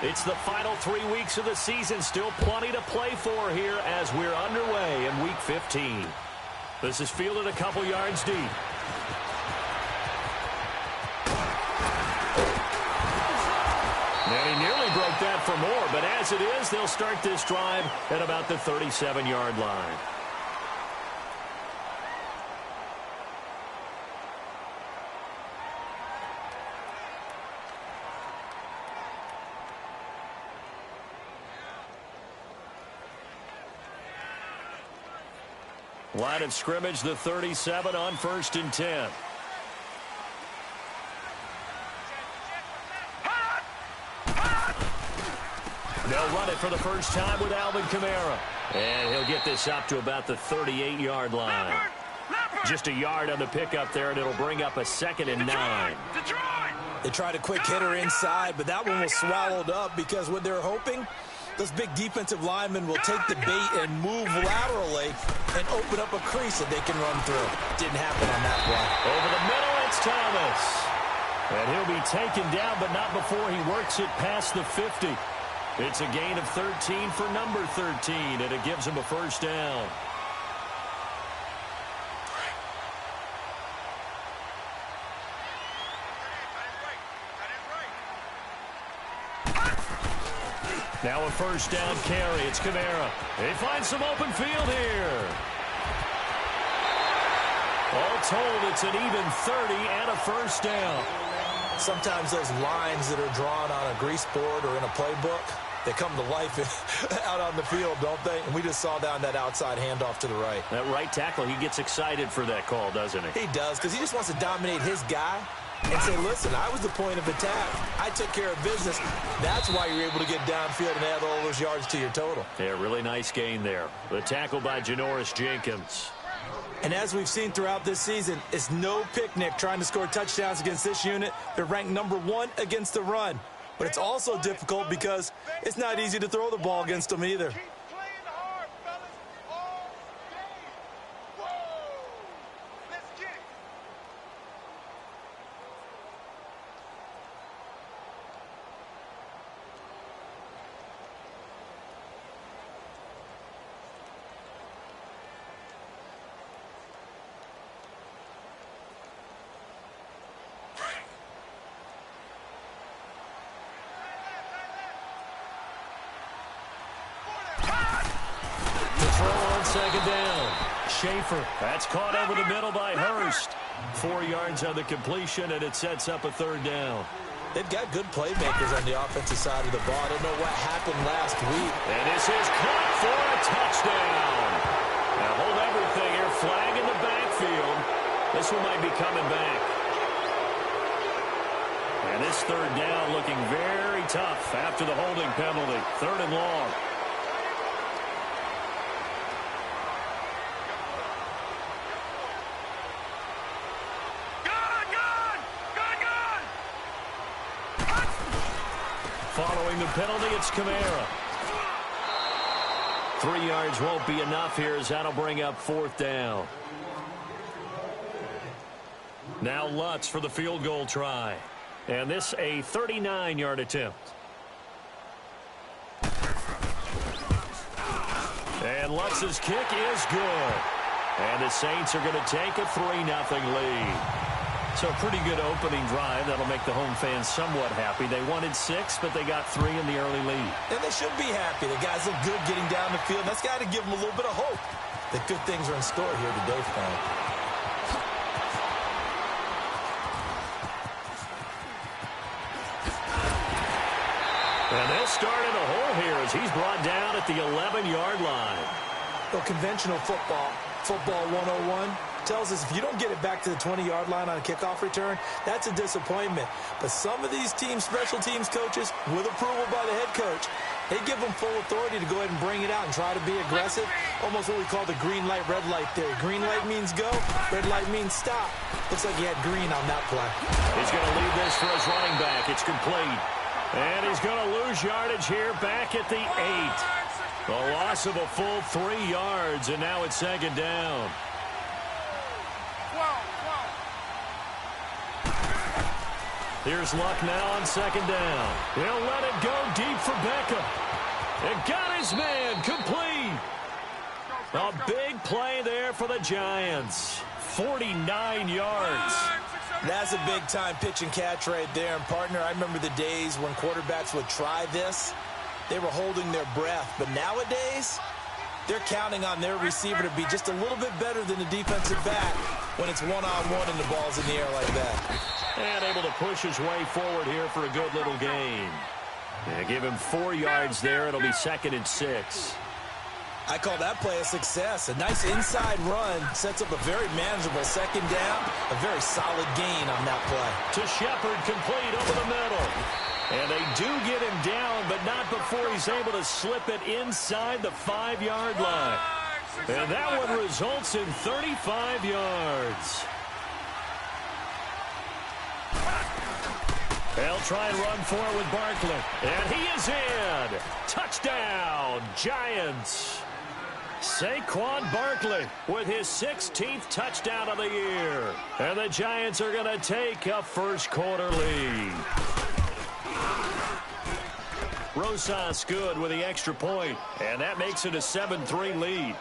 It's the final 3 weeks of the season. Still plenty to play for here as we're underway in Week 15. This is fielded a couple yards deep. And he nearly broke that for more, but as it is, they'll start this drive at about the 37-yard line. Line of scrimmage, the 37 on 1st and 10. They'll run it for the first time with Alvin Kamara. And he'll get this up to about the 38-yard line. Just a yard on the pickup there, and it'll bring up a 2nd and 9. They tried a quick hitter inside, but that one was swallowed up because what they're hoping, those big defensive linemen will take the bait and move laterally and open up a crease that they can run through. Didn't happen on that play. Over the middle, it's Thomas. And he'll be taken down, but not before he works it past the 50. It's a gain of 13 for number 13, and it gives him a first down. Now a first down carry. It's Kamara. They find some open field here. All told, it's an even 30 and a first down. Sometimes those lines that are drawn on a grease board or in a playbook, they come to life out on the field, don't they? And we just saw down that outside handoff to the right. That right tackle, he gets excited for that call, doesn't he? He does, because he just wants to dominate his guy and say, listen, I was the point of attack. I took care of business. That's why you're able to get downfield and add all those yards to your total. Yeah, really nice gain there. The tackle by Janoris Jenkins. And as we've seen throughout this season, it's no picnic trying to score touchdowns against this unit. They're ranked number 1 against the run. But it's also difficult because it's not easy to throw the ball against them either. Second down. Schaefer. That's caught over the middle by Hurst. 4 yards on the completion, and it sets up a 3rd down. They've got good playmakers on the offensive side of the ball. I don't know what happened last week. And this is caught for a touchdown. Now hold everything here. Flag in the backfield. This one might be coming back. And this 3rd down looking very tough after the holding penalty. 3rd and long. Following the penalty, it's Kamara. 3 yards won't be enough here as that'll bring up 4th down. Now Lutz for the field goal try. And this a 39-yard attempt. And Lutz's kick is good. And the Saints are going to take a 3-0 lead. So a pretty good opening drive. That'll make the home fans somewhat happy. They wanted 6, but they got 3 in the early lead. And they should be happy. The guys look good getting down the field. That's got to give them a little bit of hope that good things are in store here today for them. And they'll start in a hole here as he's brought down at the 11-yard line. Well, conventional football 101, tells us if you don't get it back to the 20-yard line on a kickoff return, that's a disappointment. But some of these teams, special teams coaches, with approval by the head coach, they give them full authority to go ahead and bring it out and try to be aggressive. Almost what we call the green light, red light theory. Green light means go, red light means stop. Looks like he had green on that play. He's going to leave this for his running back. It's complete. And he's going to lose yardage here back at the 8. The loss of a full 3 yards, and now it's second down. Here's Luck now on second down. He'll let it go deep for Beckham. And got his man complete. A big play there for the Giants. 49 yards. That's a big-time pitch and catch right there. And, partner, I remember the days when quarterbacks would try this. They were holding their breath. But nowadays, they're counting on their receiver to be just a little bit better than the defensive back when it's one-on-one and the ball's in the air like that. And able to push his way forward here for a good little gain. Yeah, give him 4 yards there. It'll be 2nd and 6. I call that play a success. A nice inside run sets up a very manageable second down. A very solid gain on that play. To Shepard, complete over the middle. And they do get him down, but not before he's able to slip it inside the 5-yard line. And that one results in 35 yards. They'll try and run for it with Barkley. And he is in. Touchdown, Giants. Saquon Barkley with his 16th touchdown of the year. And the Giants are going to take a first-quarter lead. Rosas good with the extra point, and that makes it a 7-3 lead.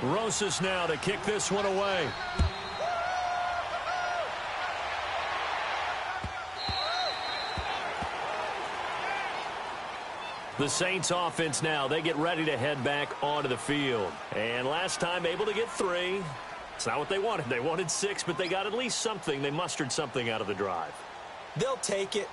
Rosas now to kick this one away. The Saints offense now, they get ready to head back onto the field. And last time able to get 3. It's not what they wanted. They wanted 6, but they got at least something. They mustered something out of the drive. They'll take it.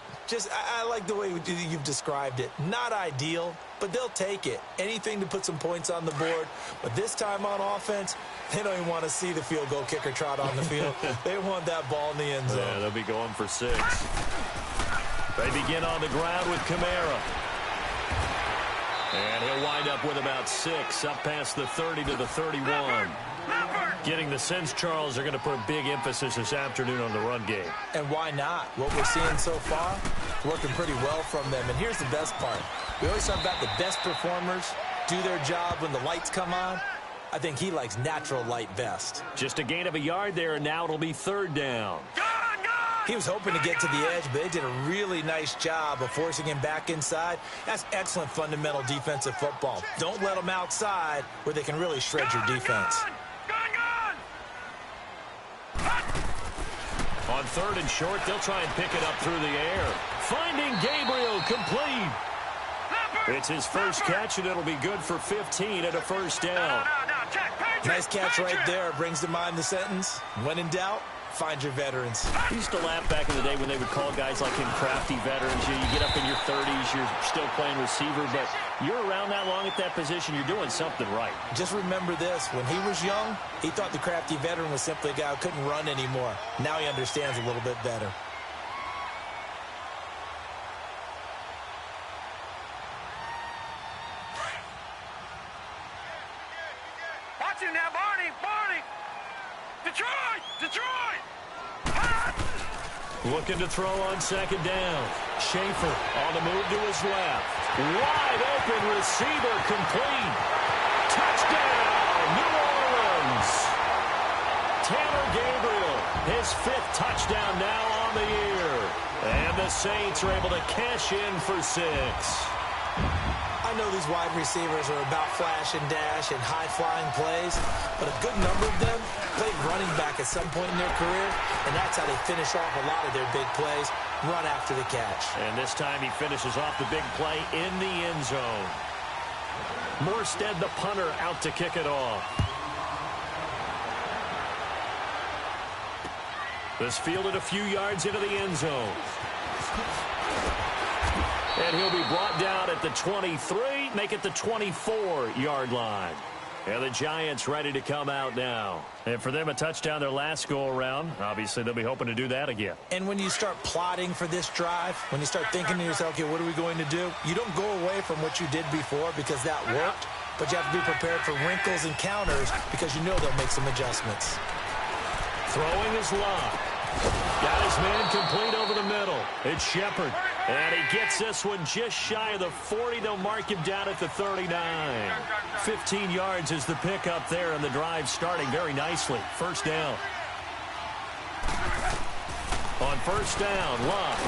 I like the way you've described it. Not ideal, but they'll take it. Anything to put some points on the board. But this time on offense, they don't even want to see the field goal kicker trot on the field. They want that ball in the end zone. Yeah, they'll be going for 6. They begin on the ground with Kamara. And he'll wind up with about 6, up past the 30 to the 31. Getting the sense, Charles, are going to put a big emphasis this afternoon on the run game. And why not? What we're seeing so far, working pretty well from them. And here's the best part. We always talk about the best performers do their job when the lights come on. I think he likes natural light best. Just a gain of a yard there, and now it'll be 3rd down. He was hoping to get to the edge, but they did a really nice job of forcing him back inside. That's excellent fundamental defensive football. Don't let them outside where they can really shred your defense. On 3rd and short, they'll try and pick it up through the air. Finding Gabriel complete. It's his first catch, and it'll be good for 15 at a first down. Nice catch right there. Brings to mind the sentence, when in doubt, find your veterans. I used to laugh back in the day when they would call guys like him crafty veterans. You get up in your 30s, you're still playing receiver, but you're around that long at that position, you're doing something right. Just remember this. When he was young, he thought the crafty veteran was simply a guy who couldn't run anymore. Now he understands a little bit better. Watch him now, Barney! Detroit! Looking to throw on 2nd down. Schaefer on the move to his left. Wide open receiver complete. Touchdown, New Orleans. Tanner Gabriel, his 5th touchdown now on the year. And the Saints are able to cash in for 6. I know these wide receivers are about flash and dash and high-flying plays, but a good number of them played running back at some point in their career, and that's how they finish off a lot of their big plays, run after the catch. And this time he finishes off the big play in the end zone. Morstead, the punter, out to kick it off. This fielded a few yards into the end zone. And he'll be brought down at the 23, make it the 24-yard line. And the Giants ready to come out now. And for them, a touchdown their last go-around. Obviously, they'll be hoping to do that again. And when you start plotting for this drive, when you start thinking to yourself, okay, what are we going to do? You don't go away from what you did before because that worked, but you have to be prepared for wrinkles and counters because you know they'll make some adjustments. Throwing is Locke. Got his man complete over the middle. It's Shepard. And he gets this one just shy of the 40. They'll mark him down at the 39. 15 yards is the pickup there, and the drive starting very nicely. 1st down. On first down, Love.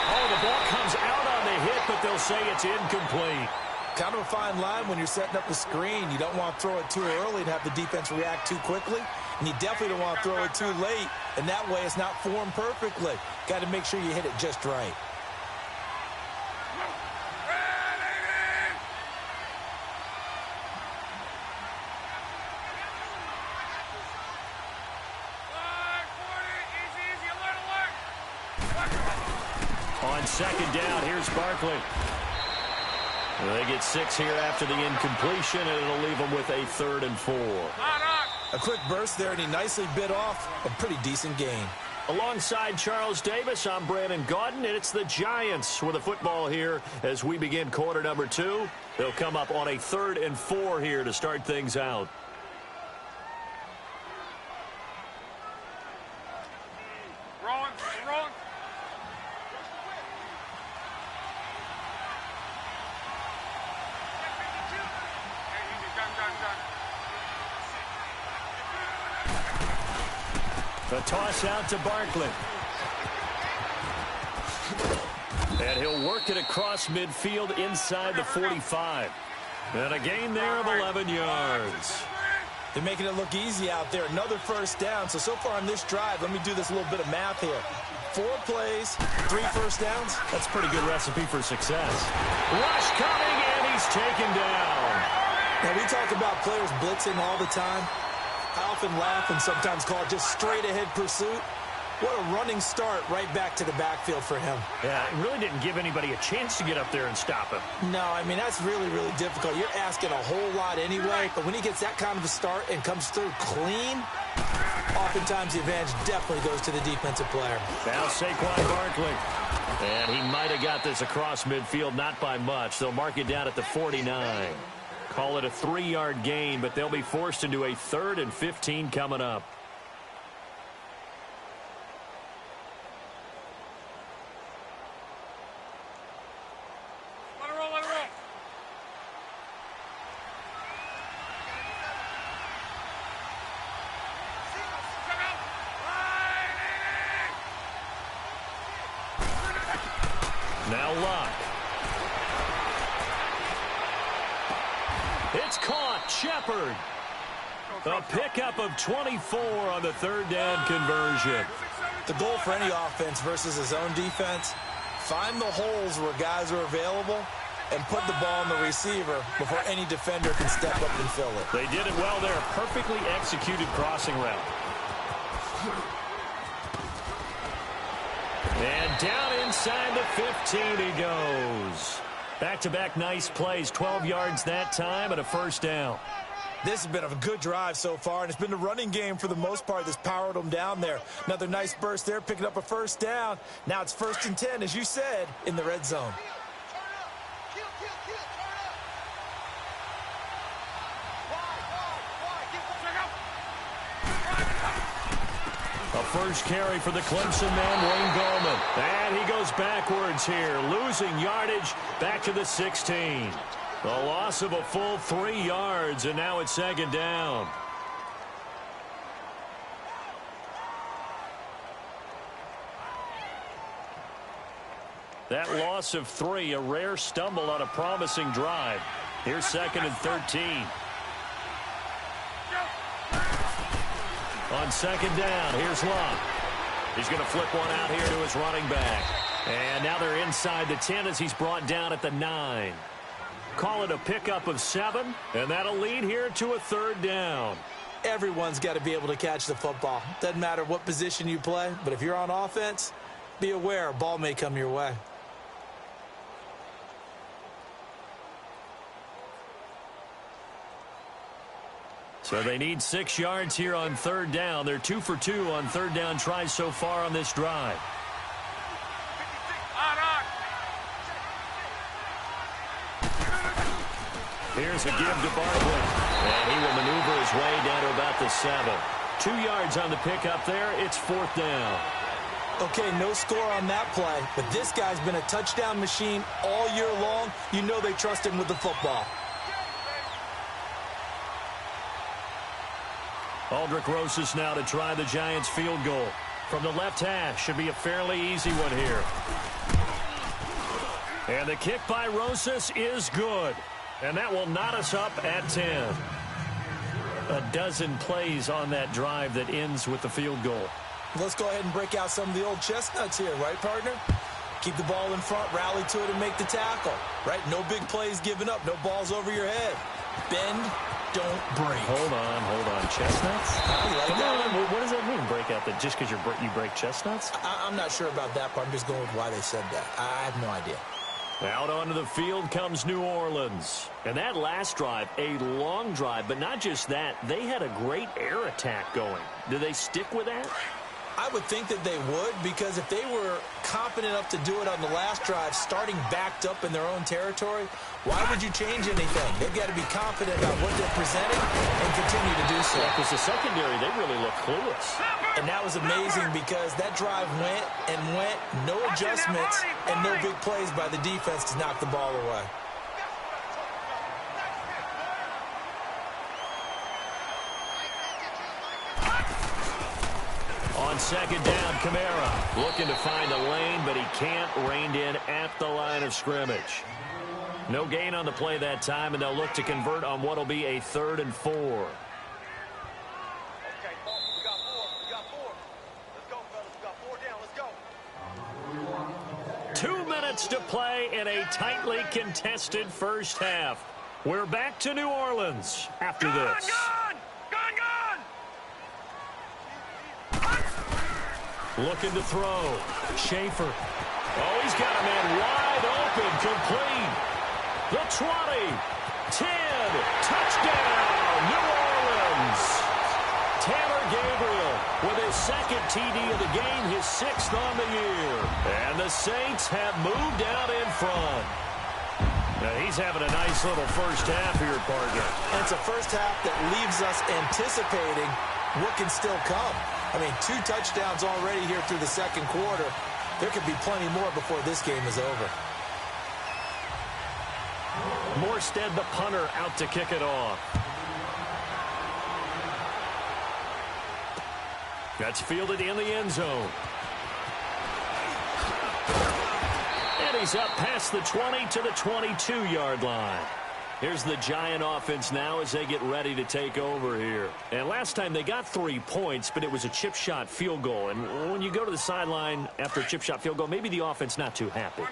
Oh, the ball comes out on the hit, but they'll say it's incomplete. Kind of a fine line when you're setting up the screen. You don't want to throw it too early and have the defense react too quickly. And you definitely don't want to throw it too late. And that way it's not formed perfectly. Got to make sure you hit it just right. On second down, here's Barkley. They get 6 here after the incompletion, and it'll leave them with a 3rd and 4. A quick burst there, and he nicely bit off a pretty decent gain. Alongside Charles Davis, I'm Brandon Gaudin, and it's the Giants with the football here as we begin quarter number 2. They'll come up on a 3rd and 4 here to start things out. The toss out to Barkley. And he'll work it across midfield inside the 45. And a gain there of 11 yards. They're making it look easy out there. Another first down. So far on this drive, let me do this little bit of math here. 4 plays, 3 first downs. That's a pretty good recipe for success. Rush coming, and he's taken down. Now, we talk about players blitzing all the time. I often laugh and sometimes call it just straight-ahead pursuit. What a running start right back to the backfield for him. Yeah, it really didn't give anybody a chance to get up there and stop him. No, I mean, that's really, really difficult. You're asking a whole lot anyway, but when he gets that kind of a start and comes through clean, oftentimes the advantage definitely goes to the defensive player. Now Saquon Barkley. And he might have got this across midfield, not by much. They'll mark it down at the 49. Call it a 3-yard gain, but they'll be forced into a 3rd and 15 coming up. Let it roll, let it roll. Now Locke. It's caught. Shepard. A pickup of 24 on the 3rd down conversion. The goal for any offense versus his own defense, find the holes where guys are available and put the ball on the receiver before any defender can step up and fill it. They did it well there. Perfectly executed crossing route. And down inside the 15 he goes. Back-to-back nice plays, 12 yards that time and a first down. This has been a good drive so far, and it's been the running game for the most part that's powered them down there. Another nice burst there, picking up a first down. Now it's 1st and 10, as you said, in the red zone. A first carry for the Clemson man, Wayne Gallman. And he goes backwards here, losing yardage back to the 16. The loss of a full 3 yards, and now it's 2nd down. That loss of 3, a rare stumble on a promising drive. Here's 2nd and 13. On 2nd down, here's Locke. He's going to flip one out here to his running back. And now they're inside the 10 as he's brought down at the 9. Call it a pickup of 7, and that'll lead here to a 3rd down. Everyone's got to be able to catch the football. Doesn't matter what position you play, but if you're on offense, be aware a ball may come your way. So they need 6 yards here on 3rd down. They're 2 for 2 on 3rd down tries so far on this drive. Here's a give to Barkley. And he will maneuver his way down to about the 7. 2 yards on the pickup there. It's 4th down. Okay, no score on that play, but this guy's been a touchdown machine all year long. You know they trust him with the football. Aldrick Rosas now to try the Giants field goal. From the left hash, should be a fairly easy one here. And the kick by Rosas is good. And that will knot us up at 10. A dozen plays on that drive that ends with the field goal. Let's go ahead and break out some of the old chestnuts here, right, partner? Keep the ball in front, rally to it, and make the tackle, right? No big plays given up, no balls over your head. Bend, don't break. Hold on. Chestnuts? Come on. What does that mean, break out? That just because you break chestnuts? I'm not sure about that part. I'm just going with why they said that. I have no idea. Out onto the field comes New Orleans. And that last drive, a long drive, but not just that. They had a great air attack going. Do they stick with that? I would think that they would, because if they were confident enough to do it on the last drive, starting backed up in their own territory, why would you change anything? They've got to be confident about what they're presenting and continue to do so. Because the secondary, they really look clueless. And that was amazing because that drive went and went, no adjustments, and no big plays by the defense to knock the ball away. On second down, Kamara looking to find a lane, but he can't. Reined in at the line of scrimmage. No gain on the play that time, and they'll look to convert on what will be a 3rd and 4. Okay, we got four. Let's go, fellas. We got 4 down. Let's go. 2 minutes to play in a tightly contested first half. We're back to New Orleans after this. Gun! Looking to throw. Schaefer. Oh, he's got a man wide open. Complete. The 20. 10. Touchdown, New Orleans. Taylor Gabriel with his second TD of the game, his 6th on the year. And the Saints have moved out in front. Now, he's having a nice little first half here, partner. And it's a first half that leaves us anticipating what can still come. I mean, 2 touchdowns already here through the second quarter. There could be plenty more before this game is over. Morstead, the punter, out to kick it off. That's fielded in the end zone. And he's up past the 20 to the 22-yard line. Here's the Giant offense now as they get ready to take over here. And last time they got 3 points, but it was a chip shot field goal. And when you go to the sideline after a chip shot field goal, maybe the offense not too happy.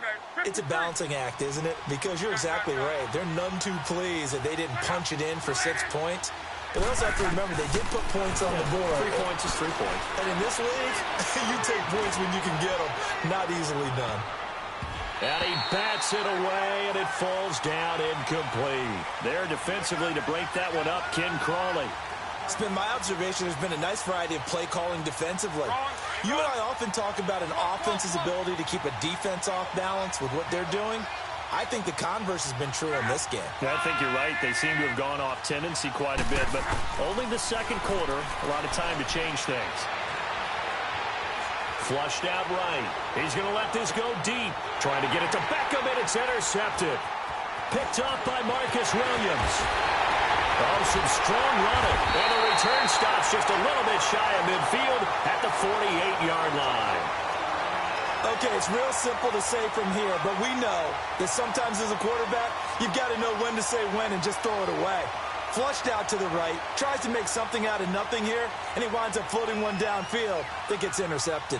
It's a balancing act, isn't it? Because you're exactly right. They're none too pleased that they didn't punch it in for 6 points. But they also have to remember they did put points on the board. 3 points is 3 points. And in this league, you take points when you can get them. Not easily done. And he bats it away, and it falls down incomplete. There defensively to break that one up, Ken Crawley. It's been my observation there's been a nice variety of play calling defensively. You and I often talk about an offense's ability to keep a defense off balance with what they're doing. I think the converse has been true in this game. I think you're right. They seem to have gone off tendency quite a bit, but only the second quarter, a lot of time to change things. Flushed out right. He's going to let this go deep. Trying to get it to Beckham, and it's intercepted. Picked up by Marcus Williams. Oh, some strong running. And the return stops just a little bit shy of midfield at the 48-yard line. Okay, it's real simple to say from here, but we know that sometimes as a quarterback, you've got to know when to say when and just throw it away. Flushed out to the right, tries to make something out of nothing here, and he winds up floating one downfield that gets intercepted.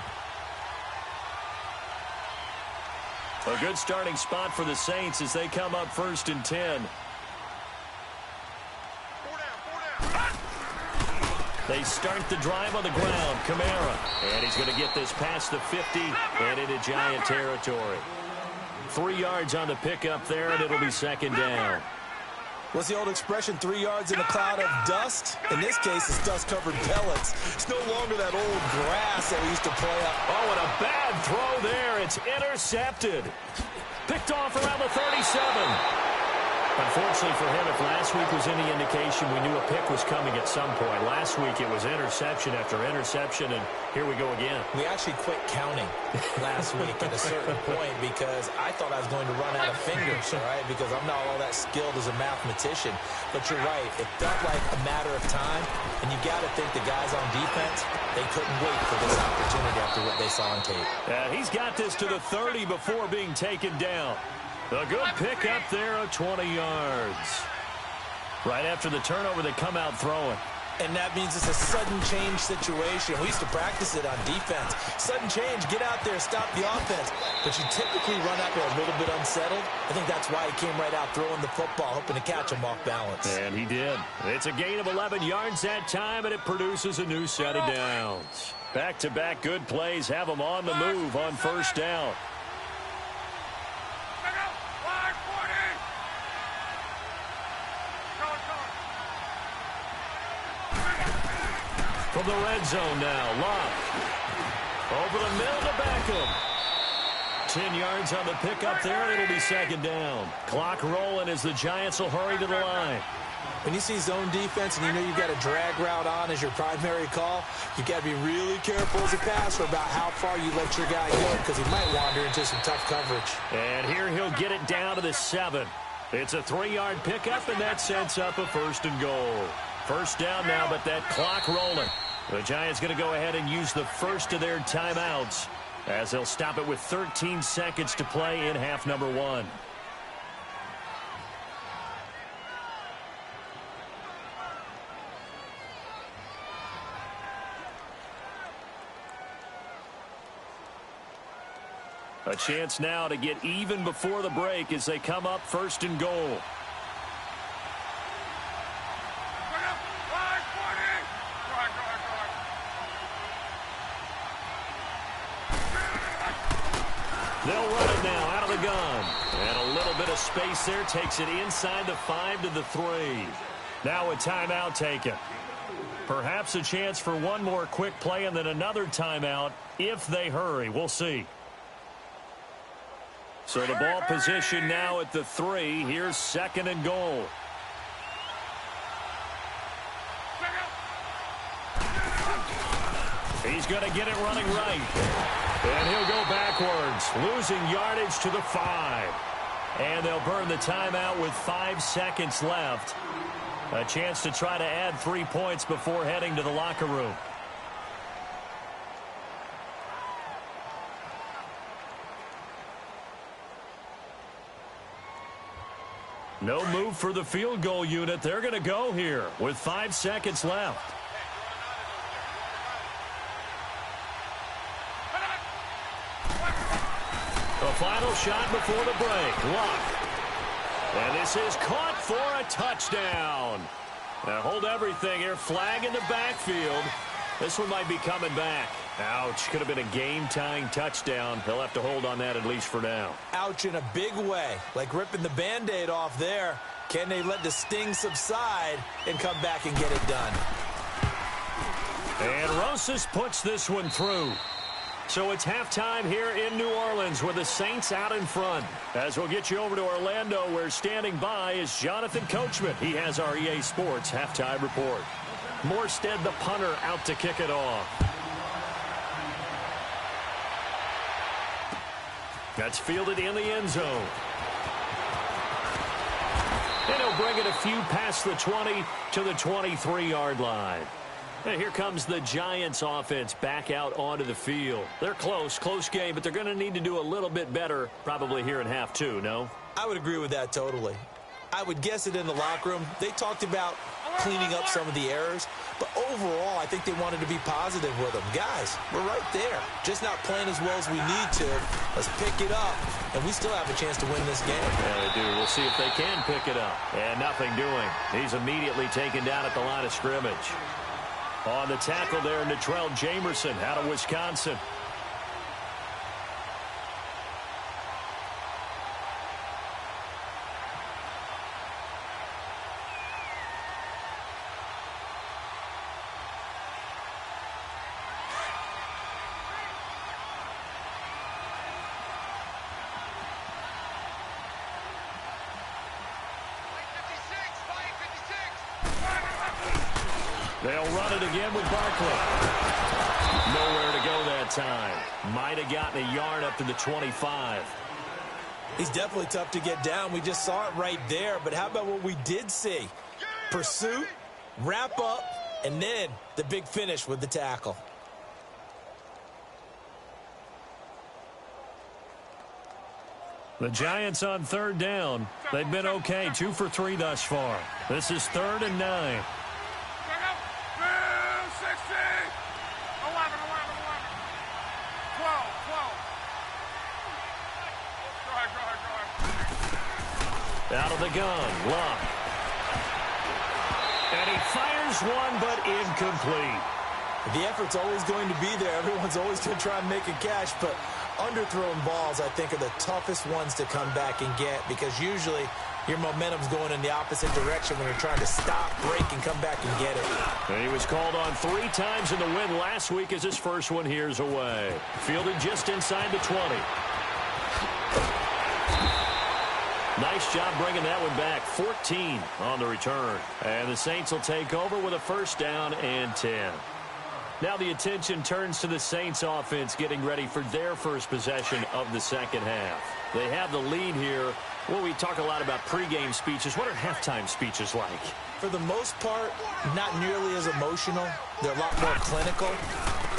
A good starting spot for the Saints as they come up 1st and 10. They start the drive on the ground. Kamara. And he's going to get this past the 50 and into Giant territory. 3 yards on the pickup there, and it'll be 2nd down. What's the old expression, 3 yards in a cloud of dust? In this case, it's dust-covered pellets. It's no longer that old grass that we used to play up. Oh, and a bad throw there. It's intercepted. Picked off around the 37. Unfortunately for him, if last week was any indication, we knew a pick was coming at some point. Last week it was interception after interception, and here we go again. We actually quit counting last week at a certain point because I thought I was going to run out of fingers, all right, because I'm not all that skilled as a mathematician. But you're right. It felt like a matter of time, and you got to think the guys on defense, they couldn't wait for this opportunity after what they saw on tape. He's got this to the 30 before being taken down. A good pick up there of 20 yards. Right after the turnover, they come out throwing. And that means it's a sudden change situation. We used to practice it on defense. Sudden change, get out there, stop the offense. But you typically run out there a little bit unsettled. I think that's why he came right out throwing the football, hoping to catch him off balance. And he did. It's a gain of 11 yards that time, and it produces a new set of downs. Back-to-back good plays have them on the move on first down. From the red zone now, Locke. Over the middle to Beckham. 10 yards on the pickup there. It'll be second down. Clock rolling as the Giants will hurry to the line. When you see zone defense and you know you've got a drag route on as your primary call, you've got to be really careful as a passer about how far you let your guy go because he might wander into some tough coverage. And here he'll get it down to the 7. It's a 3-yard pickup, and that sets up a first and goal. First down now, but that clock rolling. The Giants going to go ahead and use the first of their timeouts as they'll stop it with 13 seconds to play in half number 1. A chance now to get even before the break as they come up first and goal. They'll run it now out of the gun. And a little bit of space there takes it inside the 5 to the 3. Now a timeout taken. Perhaps a chance for one more quick play and then another timeout if they hurry. We'll see. So the ball position now at the 3. Here's second and goal. He's going to get it running right. And he'll go backwards, losing yardage to the 5. And they'll burn the timeout with 5 seconds left. A chance to try to add 3 points before heading to the locker room. No move for the field goal unit. They're going to go here with 5 seconds left. The final shot before the break. Locke. And this is caught for a touchdown. Now hold everything here. Flag in the backfield. This one might be coming back. Ouch. Could have been a game-tying touchdown. He'll have to hold on that at least for now. Ouch in a big way. Like ripping the Band-Aid off there. Can they let the sting subside and come back and get it done? And Rosas puts this one through. So it's halftime here in New Orleans with the Saints out in front. As we'll get you over to Orlando, where standing by is Jonathan Coachman. He has our EA Sports halftime report. Morstead, the punter, out to kick it off. That's fielded in the end zone. And he'll bring it a few past the 20 to the 23-yard line. And here comes the Giants offense back out onto the field. They're close game, but they're going to need to do a little bit better probably here in half 2, no? I would agree with that totally. I would guess it in the locker room. They talked about cleaning up some of the errors, but overall, I think they wanted to be positive with them. Guys, we're right there. Just not playing as well as we need to. Let's pick it up, and we still have a chance to win this game. Yeah, they do. We'll see if they can pick it up. And nothing doing. He's immediately taken down at the line of scrimmage. On the tackle there, Natrell Jamerson out of Wisconsin. They'll run it again with Barkley. Nowhere to go that time. Might have gotten a yard up to the 25. He's definitely tough to get down. We just saw it right there. But how about what we did see? Pursuit, wrap up, and then the big finish with the tackle. The Giants on third down. They've been okay, 2 for 3 thus far. This is 3rd and 9. 12. Out of the gun, Luck. And he fires one, but incomplete. The effort's always going to be there. Everyone's always going to try and make a catch, but underthrown balls, I think, are the toughest ones to come back and get because usually your momentum's going in the opposite direction when you're trying to stop, break, and come back and get it. And he was called on 3 times in the win last week as his first one here's away. Fielded just inside the 20. Nice job bringing that one back. 14 on the return. And the Saints will take over with a 1st down and 10. Now the attention turns to the Saints offense getting ready for their first possession of the second half. They have the lead here. Well, we talk a lot about pregame speeches. What are halftime speeches like? For the most part, not nearly as emotional. They're a lot more clinical.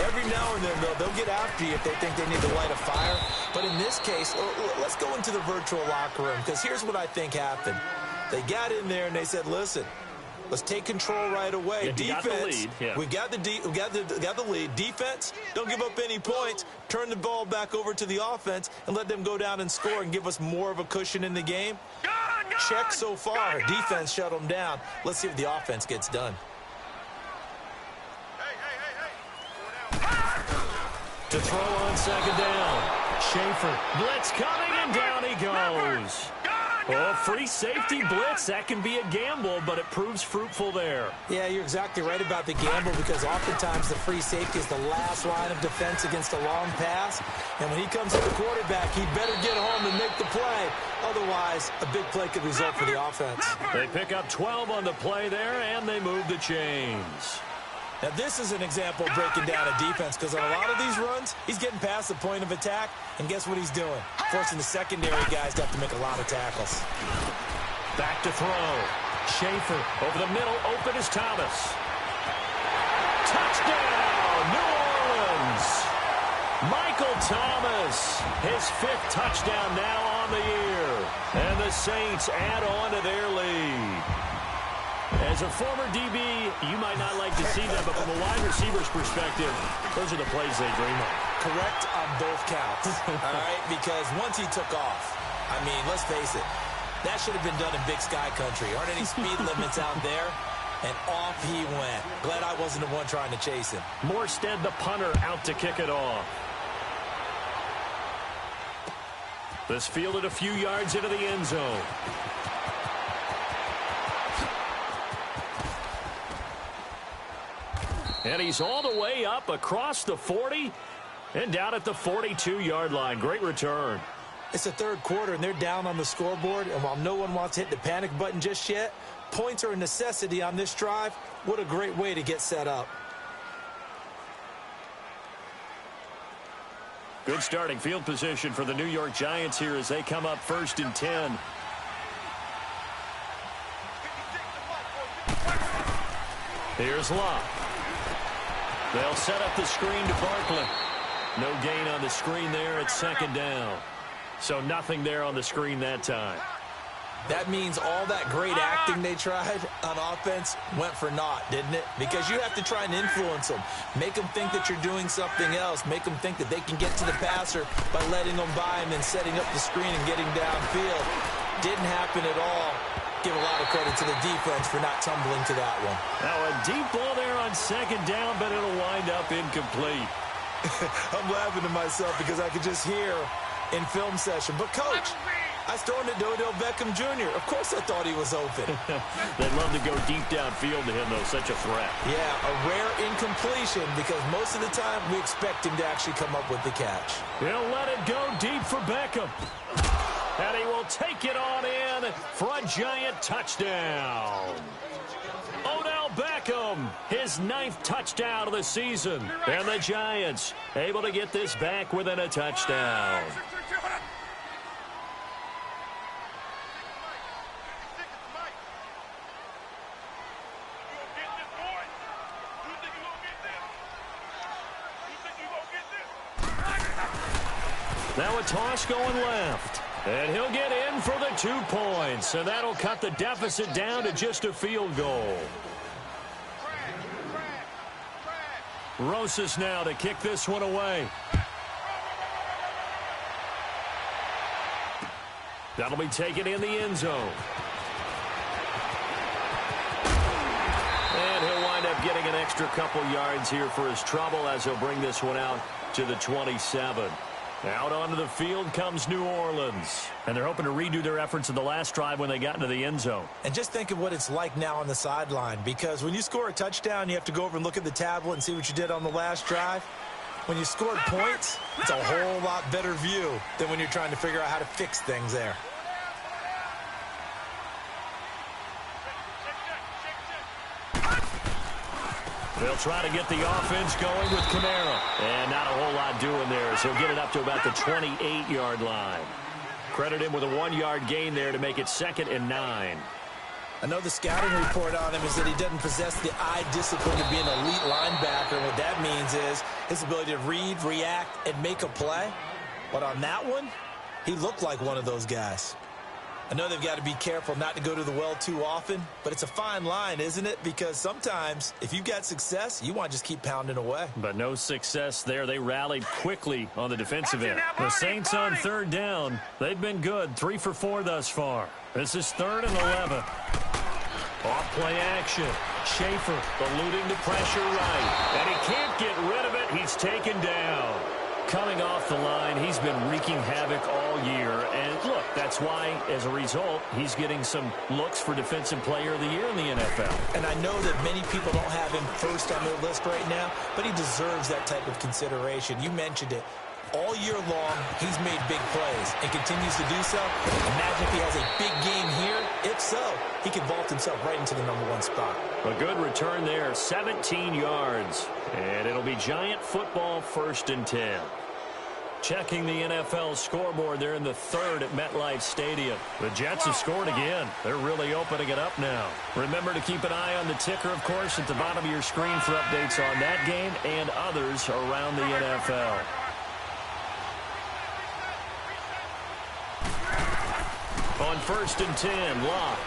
Every now and then, though, they'll get after you if they think they need to light a fire. But in this case, let's go into the virtual locker room because here's what I think happened. They got in there and they said, listen, let's take control right away. Yeah, defense, we got the lead. Defense, don't give up any points. Turn the ball back over to the offense and let them go down and score and give us more of a cushion in the game. Check so far. Defense shut them down. Let's see if the offense gets done. To throw on 2nd down. Schaefer, blitz coming, and down he goes. Oh, free safety blitz, that can be a gamble, but it proves fruitful there. Yeah, you're exactly right about the gamble because oftentimes the free safety is the last line of defense against a long pass. And when he comes to the quarterback, he better get home and make the play. Otherwise, a big play could result for the offense. They pick up 12 on the play there, and they move the chains. Now, this is an example of breaking down a defense because on a lot of these runs, he's getting past the point of attack, and guess what he's doing? Forcing the secondary guys to have to make a lot of tackles. Back to throw. Schaefer over the middle, open is Thomas. Touchdown, New Orleans! Michael Thomas, his 5th touchdown now on the year. And the Saints add on to their lead. As a former DB, you might not like to see that, but from a wide receiver's perspective, those are the plays they dream of. Correct on both counts, all right? Because once he took off, I mean, let's face it, that should have been done in Big Sky Country. Aren't any speed limits out there? And off he went. Glad I wasn't the one trying to chase him. Morstead, the punter, out to kick it off. This fielded a few yards into the end zone. And he's all the way up across the 40 and down at the 42-yard line. Great return. It's the 3rd quarter, and they're down on the scoreboard. And while no one wants to hit the panic button just yet, points are a necessity on this drive. What a great way to get set up. Good starting field position for the New York Giants here as they come up 1st and 10. Here's Locke. They'll set up the screen to Barkley. No gain on the screen there at 2nd down. So nothing there on the screen that time. That means all that great acting they tried on offense went for naught, didn't it? Because you have to try and influence them. Make them think that you're doing something else. Make them think that they can get to the passer by letting them by him and setting up the screen and getting downfield. Didn't happen at all. Give a lot of credit to the defense for not tumbling to that one. Now a deep ball there on 2nd down, but it'll wind up incomplete. I'm laughing to myself because I could just hear in film session. But, Coach, I was throwing to Odell Beckham Jr. Of course I thought he was open. They'd love to go deep downfield to him, though. Such a threat. Yeah, a rare incompletion because most of the time we expect him to actually come up with the catch. He'll let it go deep for Beckham. And he will take it on in for a Giant touchdown. Odell Beckham, his 9th touchdown of the season. And the Giants able to get this back within a touchdown. Now a toss going left. And he'll get in for the 2 points. And that'll cut the deficit down to just a field goal. Rosas now to kick this one away. That'll be taken in the end zone. And he'll wind up getting an extra couple yards here for his trouble as he'll bring this one out to the 27. Out onto the field comes New Orleans. And they're hoping to redo their efforts in the last drive when they got into the end zone. And just think of what it's like now on the sideline, because when you score a touchdown, you have to go over and look at the tablet and see what you did on the last drive. When you scored points, it's a whole lot better view than when you're trying to figure out how to fix things there. They'll try to get the offense going with Kamara. And not a whole lot doing there as he'll get it up to about the 28-yard line. Credit him with a 1-yard gain there to make it 2nd and 9. I know the scouting report on him is that he doesn't possess the eye discipline to be an elite linebacker. And what that means is his ability to read, react, and make a play. But on that one, he looked like one of those guys. I know they've got to be careful not to go to the well too often, but it's a fine line, isn't it? Because sometimes, if you've got success, you want to just keep pounding away. But no success there. They rallied quickly on the defensive end. The Saints on 3rd down. They've been good. 3 for 4 thus far. This is 3rd and 11. Off play action. Schaefer eluding the pressure right. And he can't get rid of it. He's taken down. Coming off the line, he's been wreaking havoc all year. And look, that's why, as a result, he's getting some looks for Defensive Player of the Year in the NFL. And I know that many people don't have him first on their list right now, but he deserves that type of consideration. You mentioned it. All year long, he's made big plays and continues to do so. Imagine if he has a big game here. If so, he can vault himself right into the #1 spot. A good return there, 17 yards. And it'll be Giant football 1st and 10. Checking the NFL scoreboard there in the 3rd at MetLife Stadium. The Jets have scored again. They're really opening it up now. Remember to keep an eye on the ticker, of course, at the bottom of your screen for updates on that game and others around the NFL. On 1st and 10, Locke.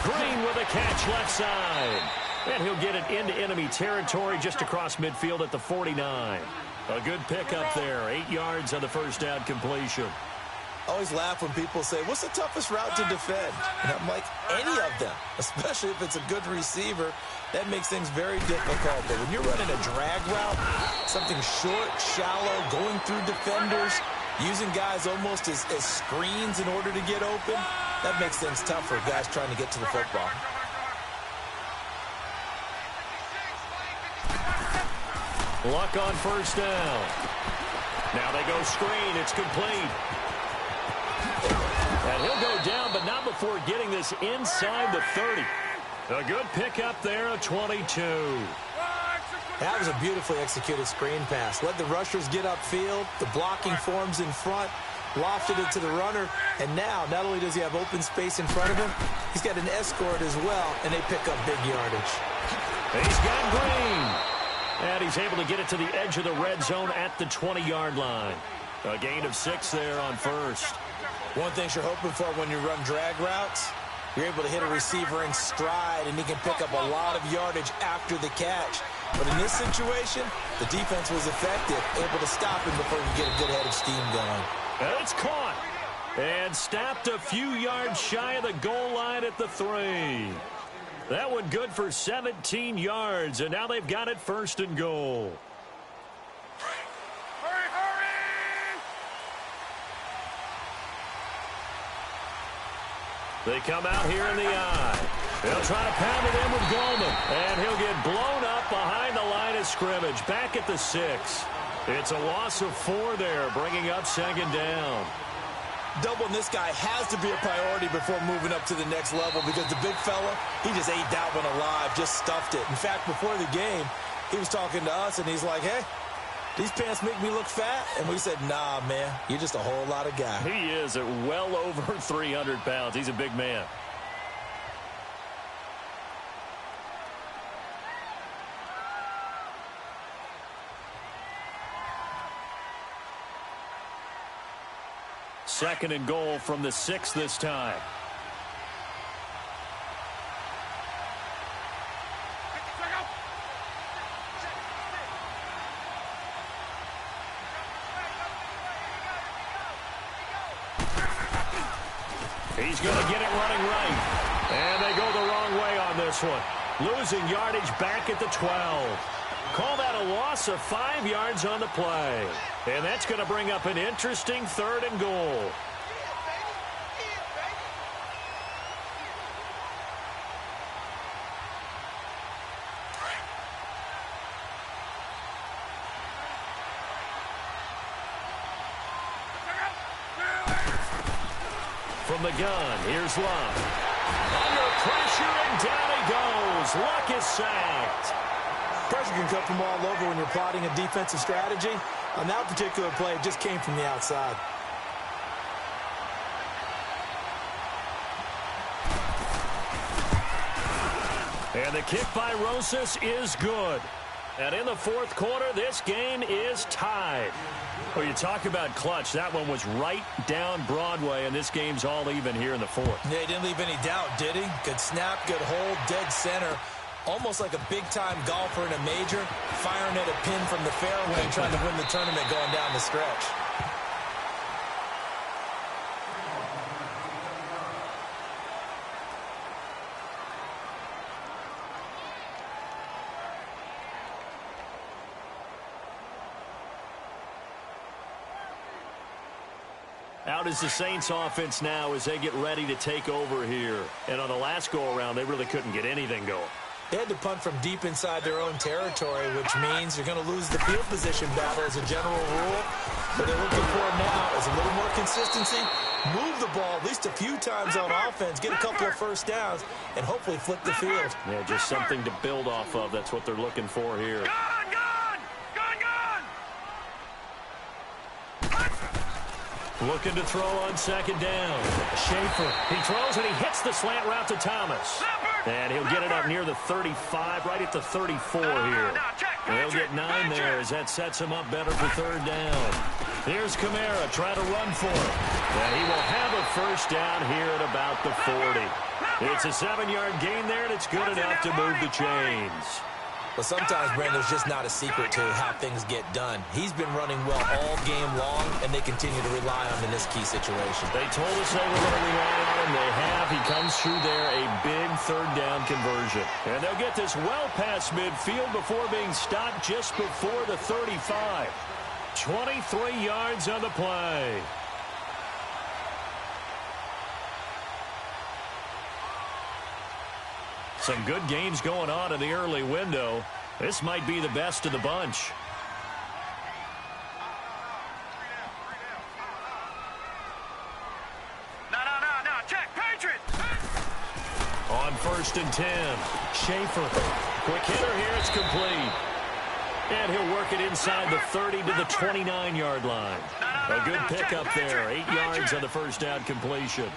Green with a catch left side. And he'll get it into enemy territory just across midfield at the 49. A good pickup there. 8 yards on the first down completion. I always laugh when people say, what's the toughest route to defend? And I'm like, any of them, especially if it's a good receiver. That makes things very difficult. But when you're running a drag route, something short, shallow, going through defenders, using guys almost as screens in order to get open, that makes things tough for guys trying to get to the football. Luck on 1st down. Now they go screen. It's complete. And he'll go down, but not before getting this inside the 30. A good pickup there, a 22. That was a beautifully executed screen pass. Let the rushers get upfield. The blocking forms in front. Lofted it to the runner. And now, not only does he have open space in front of him, he's got an escort as well, and they pick up big yardage. He's got Green. And he's able to get it to the edge of the red zone at the 20-yard line. A gain of 6 there on 1st. One thing you're hoping for when you run drag routes, you're able to hit a receiver in stride, and he can pick up a lot of yardage after the catch. But in this situation, the defense was effective, able to stop him before he get a good head of steam going. And it's caught. And stopped a few yards shy of the goal line at the 3. That one good for 17 yards, and now they've got it 1st and goal. They come out here in the eye. They'll try to pound it in with Goldman, and he'll get blown up behind the line of scrimmage, back at the 6. It's a loss of 4 there, bringing up 2nd down. Doubling this guy has to be a priority before moving up to the next level because the big fella, he just ate that one alive, just stuffed it. In fact, before the game, he was talking to us, and he's like, hey, these pants make me look fat. And we said, nah, man, you're just a whole lot of guy. He is at well over 300 pounds. He's a big man. Second and goal from the 6 this time. He's going to get it running right. And they go the wrong way on this one. Losing yardage back at the 12. Call that a loss of 5 yards on the play. And that's going to bring up an interesting third and goal. From the gun, here's Luck. Under pressure, and down he goes. Luck is sacked. Pressure can come from all over when you're plotting a defensive strategy. On that particular play, it just came from the outside. And the kick by Rosas is good. And in the fourth quarter, this game is tied. Well, you talk about clutch. That one was right down Broadway, and this game's all even here in the fourth. Yeah, he didn't leave any doubt, did he? Good snap, good hold, dead center. Almost like a big-time golfer in a major, firing at a pin from the fairway, trying to win the tournament going down the stretch. Out is the Saints offense now as they get ready to take over here. And on the last go-around, they really couldn't get anything going. They had to punt from deep inside their own territory, which means you're going to lose the field position battle as a general rule. What they're looking for now is a little more consistency, move the ball at least a few times on offense, get a couple of first downs, and hopefully flip the field. Yeah, just something to build off of. That's what they're looking for here. Looking to throw on second down. Schaefer, he throws and he hits the slant route to Thomas. And he'll get it up near the 35, right at the 34 here. They'll get 9 there as that sets him up better for third down. Here's Kamara trying to run for it. And he will have a first down here at about the 40. It's a 7-yard gain there, and it's good enough to move the chains. But sometimes, Brandon, there's just not a secret to how things get done. He's been running well all game long, and they continue to rely on him in this key situation. They told us they were going to rely on him. They have. He comes through there, a big third down conversion. And they'll get this well past midfield before being stopped just before the 35. 23 yards on the play. Some good games going on in the early window. This might be the best of the bunch. No, check, Patriots! On 1st and 10, Schaefer. Quick hitter here, it's complete. And he'll work it inside the 30 to the 29-yard line. A good pickup there, 8 yards on the first down completion.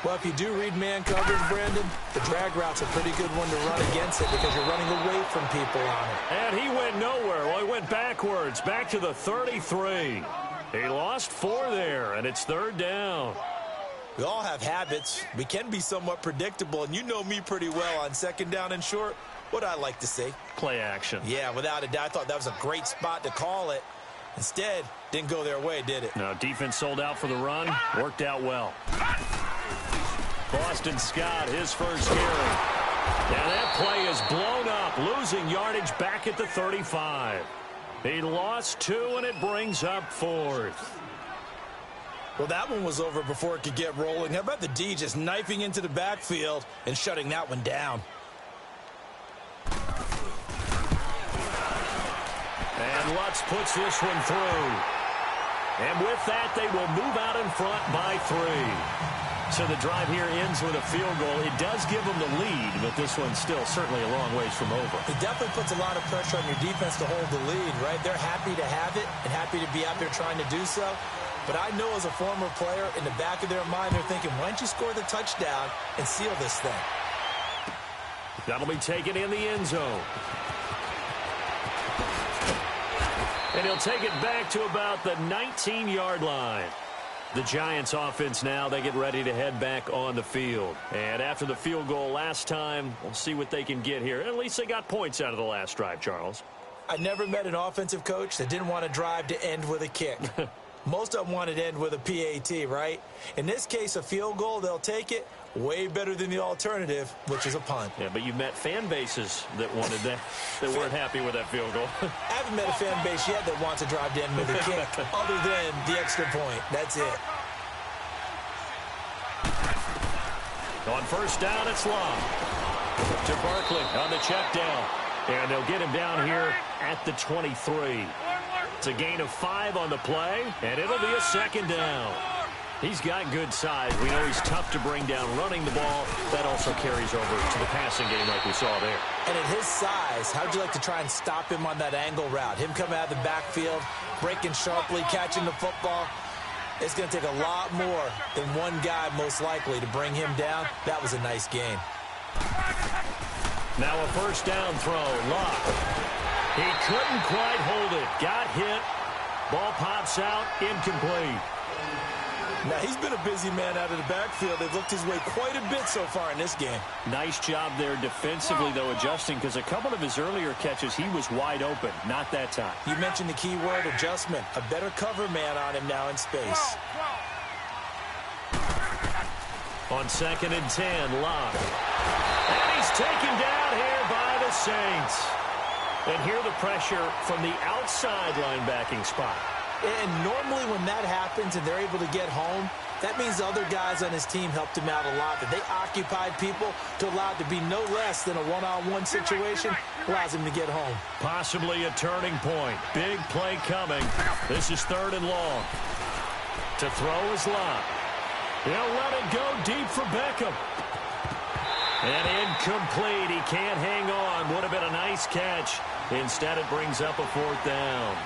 Well, if you do read man coverage, Brandon, the drag route's a pretty good one to run against it because you're running away from people on it. And he went nowhere. Well, he went backwards, back to the 33. He lost 4 there, and it's third down. We all have habits. We can be somewhat predictable, and you know me pretty well on second down and short. What I like to say? Play action. Yeah, without a doubt. I thought that was a great spot to call it. Instead, didn't go their way, did it? No, defense sold out for the run. Worked out well. Boston Scott, his first carry. And that play is blown up, losing yardage back at the 35. He lost 2, and it brings up 4th. Well, that one was over before it could get rolling. How about the D just knifing into the backfield and shutting that one down? And Lutz puts this one through. And with that, they will move out in front by 3. So the drive here ends with a field goal. It does give them the lead, but this one's still certainly a long ways from over. It definitely puts a lot of pressure on your defense to hold the lead, right? They're happy to have it and happy to be out there trying to do so. But I know as a former player, in the back of their mind, they're thinking, why don't you score the touchdown and seal this thing? That'll be taken in the end zone. And he'll take it back to about the 19-yard line. The Giants offense now, they get ready to head back on the field. And after the field goal last time, we'll see what they can get here. At least they got points out of the last drive, Charles. I never met an offensive coach that didn't want a drive to end with a kick. Most of them wanted to end with a PAT, right? In this case, a field goal, they'll take it. Way better than the alternative, which is a punt. Yeah, but you've met fan bases that wanted that, that weren't happy with that field goal. I haven't met a fan base yet that wants a drive to end with a kick, other than the extra point. That's it. On first down, it's Long. To Barkley on the check down. And they'll get him down here at the 23. It's a gain of 5 on the play, and it'll be a second down. He's got good size. We know he's tough to bring down running the ball. That also carries over to the passing game like we saw there. And at his size, how'd you like to try and stop him on that angle route? Him coming out of the backfield, breaking sharply, catching the football. It's going to take a lot more than one guy, most likely, to bring him down. That was a nice game. Now a first down throw. Lock. He couldn't quite hold it. Got hit. Ball pops out. Incomplete. Now, he's been a busy man out of the backfield. They've looked his way quite a bit so far in this game. Nice job there defensively, though, adjusting, because a couple of his earlier catches, he was wide open. Not that time. You mentioned the key word, adjustment. A better cover man on him now in space. On 2nd and 10, Lock. And he's taken down here by the Saints. And here the pressure from the outside linebacking spot. And normally when that happens and they're able to get home, that means the other guys on his team helped him out a lot. That they occupied people to allow it to be no less than a one-on-one situation, allows him to get home. Possibly a turning point. Big play coming. This is 3rd and long. To throw is Lott. He'll let it go deep for Beckham. And incomplete. He can't hang on. Would have been a nice catch. Instead, it brings up a 4th down.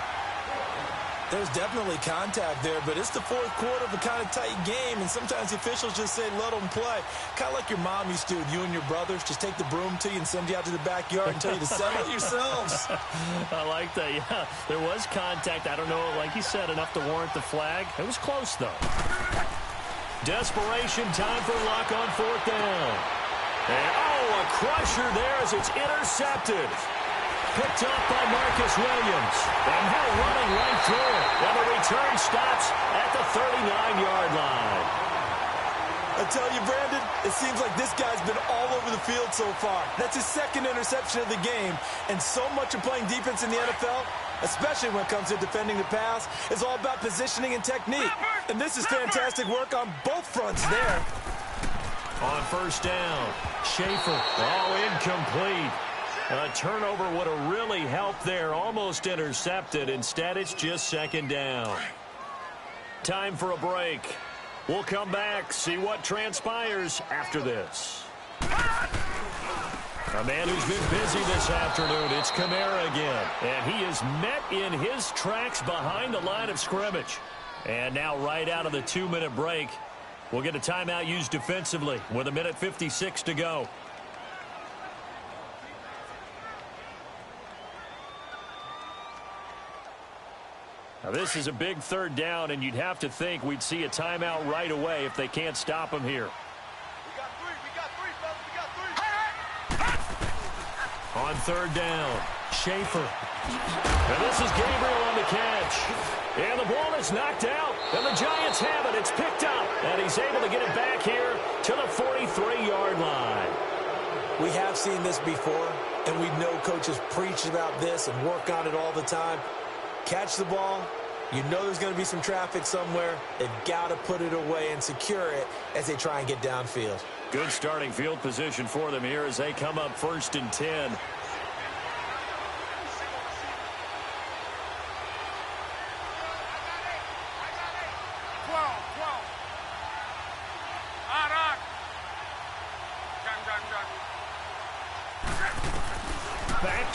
There's definitely contact there, but it's the 4th quarter of a kind of tight game, and sometimes the officials just say, let them play. Kind of like your mom used to with you and your brothers. Just take the broom to you and send you out to the backyard and tell you to settle it yourselves. I like that, yeah. There was contact. I don't know, like you said, enough to warrant the flag. It was close, though. Desperation time for Luck on 4th down. And, a crusher there as it's intercepted. Picked up by Marcus Williams. And now running right through it. And the return stops at the 39-yard line. I tell you, Brandon, it seems like this guy's been all over the field so far. That's his 2nd interception of the game. And so much of playing defense in the NFL, especially when it comes to defending the pass, is all about positioning and technique. And this is fantastic work on both fronts there. On first down, Schaefer. Incomplete. A turnover would have really helped there. Almost intercepted. Instead, it's just 2nd down. Time for a break. We'll come back, see what transpires after this. A man who's been busy this afternoon. It's Kamara again. And he is met in his tracks behind the line of scrimmage. And now right out of the 2-minute break, we'll get a timeout used defensively with 1:56 to go. Now, this is a big 3rd down, and you'd have to think we'd see a timeout right away if they can't stop him here. We got 3, fellas, we got 3. On 3rd down, Schaefer. And this is Gabriel on the catch. And the ball is knocked out, and the Giants have it. It's picked up, and he's able to get it back here to the 43-yard line. We have seen this before, and we know coaches preach about this and work on it all the time. Catch the ball. You know there's going to be some traffic somewhere. They've got to put it away and secure it as they try and get downfield. Good starting field position for them here as they come up 1st and 10.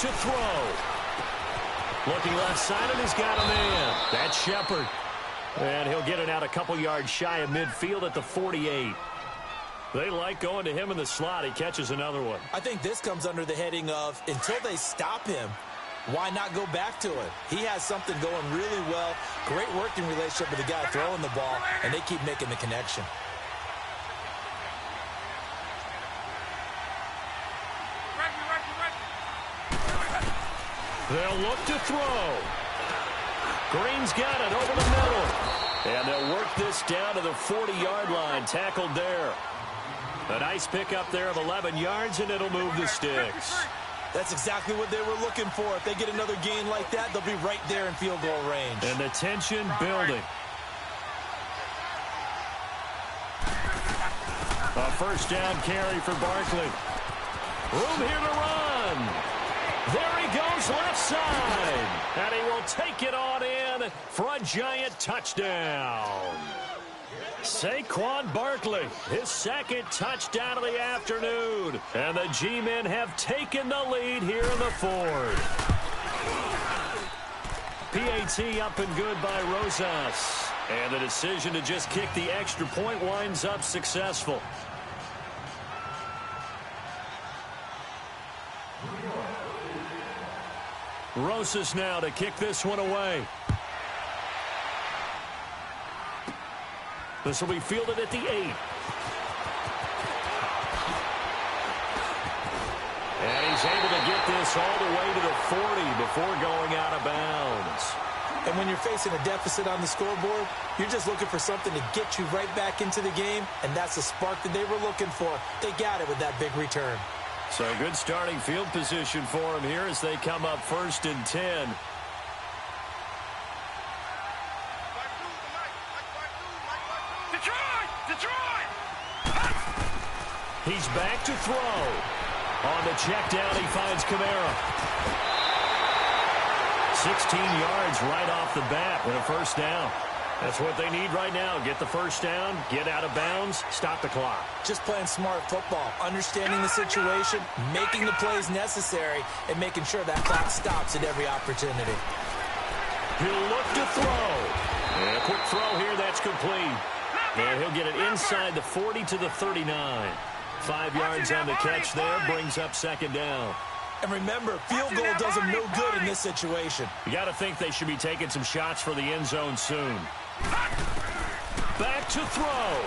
to throw. Looking left side, and he's got a man. That's Shepard. And he'll get it out a couple yards shy of midfield at the 48. They like going to him in the slot. He catches another one. I think this comes under the heading of, until they stop him, why not go back to it? He has something going really well. Great working relationship with the guy throwing the ball, and they keep making the connection. They'll look to throw. Green's got it over the middle. And they'll work this down to the 40-yard line. Tackled there. A nice pickup there of 11 yards, and it'll move the sticks. That's exactly what they were looking for. If they get another gain like that, they'll be right there in field goal range. And the tension building. A first down carry for Barkley. Room here to run. There he goes left side. And he will take it on in for a giant touchdown. Saquon Barkley, his second touchdown of the afternoon. And the G-men have taken the lead here in the fourth. PAT up and good by Rosas. And the decision to just kick the extra point winds up successful. Rosas now to kick this one away. This will be fielded at the 8. And he's able to get this all the way to the 40 before going out of bounds. And when you're facing a deficit on the scoreboard, you're just looking for something to get you right back into the game, and that's the spark that they were looking for. They got it with that big return. So good starting field position for him here as they come up 1st and 10. He's back to throw. On the check down, he finds Kamara. 16 yards right off the bat with a first down. That's what they need right now. Get the first down, get out of bounds, stop the clock. Just playing smart football, understanding the situation, making the plays necessary, and making sure that clock stops at every opportunity. He'll look to throw. And a quick throw here, that's complete. And he'll get it inside the 40 to the 39. 5 yards on the catch there, brings up 2nd down. And remember, field goal does them no good in this situation. You got to think they should be taking some shots for the end zone soon. Back to throw.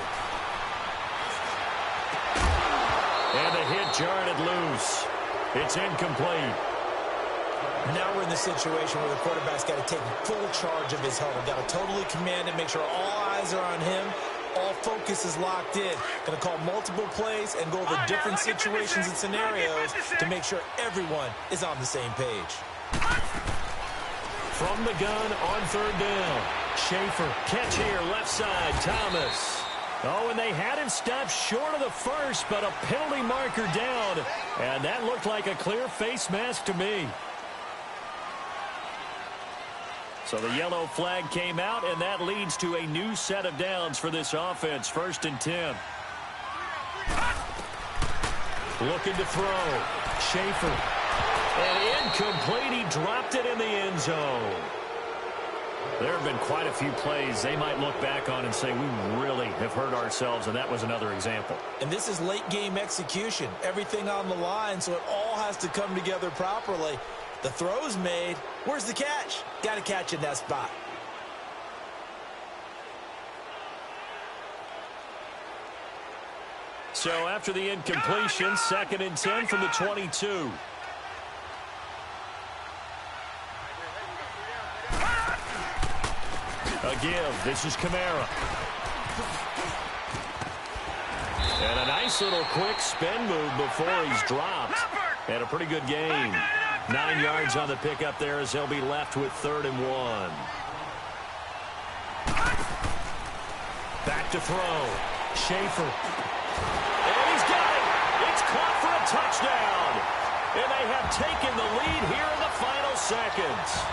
And the hit jarred it loose. It's incomplete. Now we're in the situation where the quarterback's got to take full charge of his huddle. Got to totally command it, make sure all eyes are on him. All focus is locked in. Going to call multiple plays and go over different situations and scenarios to make sure everyone is on the same page. From the gun on 3rd down. Schaefer, catch here, left side, Thomas. Oh, and they had him stopped short of the first, but a penalty marker down. And that looked like a clear face mask to me. So the yellow flag came out, and that leads to a new set of downs for this offense. 1st and 10. Looking to throw. Schaefer. And incomplete. He dropped it in the end zone. There have been quite a few plays they might look back on and say, we really have hurt ourselves, and that was another example. And this is late game execution. Everything on the line, so it all has to come together properly. The throw's made. Where's the catch? Got to catch in that spot. So after the incompletion, 2nd and 10 from the 22. A give. This is Kamara. And a nice little quick spin move before he's dropped. And a pretty good gain. 9 yards on the pickup there as they'll be left with 3rd and 1. Back to throw. Schaefer. And he's got it. It's caught for a touchdown. And they have taken the lead here in the final seconds.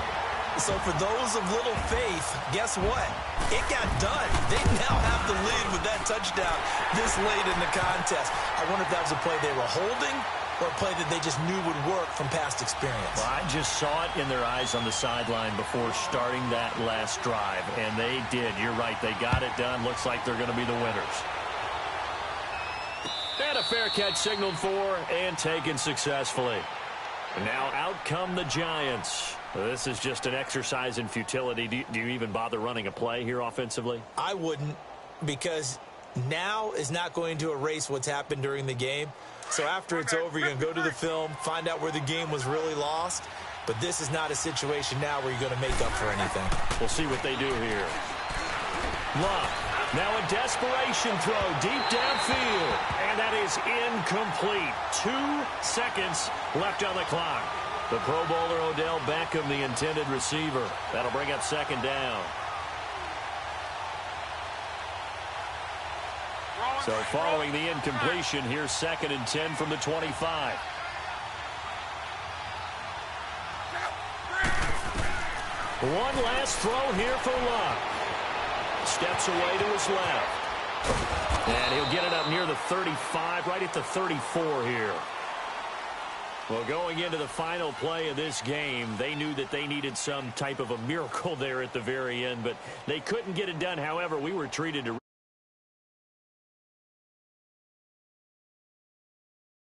So for those of little faith, guess what? It got done. They now have the lead with that touchdown this late in the contest. I wonder if that was a play they were holding or a play that they just knew would work from past experience? Well, I just saw it in their eyes on the sideline before starting that last drive, and they did. You're right. They got it done. Looks like they're going to be the winners. And a fair catch signaled for and taken successfully. Now out come the Giants. This is just an exercise in futility. Do you even bother running a play here offensively? I wouldn't, because now is not going to erase what's happened during the game. So after it's over, you're going to go to the film, find out where the game was really lost. But this is not a situation now where you're going to make up for anything. We'll see what they do here. Luck. Now a desperation throw deep downfield. And that is incomplete. 2 seconds left on the clock. The Pro Bowler Odell Beckham, the intended receiver. That'll bring up second down. So following the incompletion, here's 2nd and 10 from the 25. One last throw here for Luck. Steps away to his left. And he'll get it up near the 35, right at the 34 here. Well, going into the final play of this game, they knew that they needed some type of a miracle there at the very end, but they couldn't get it done. However, we were treated to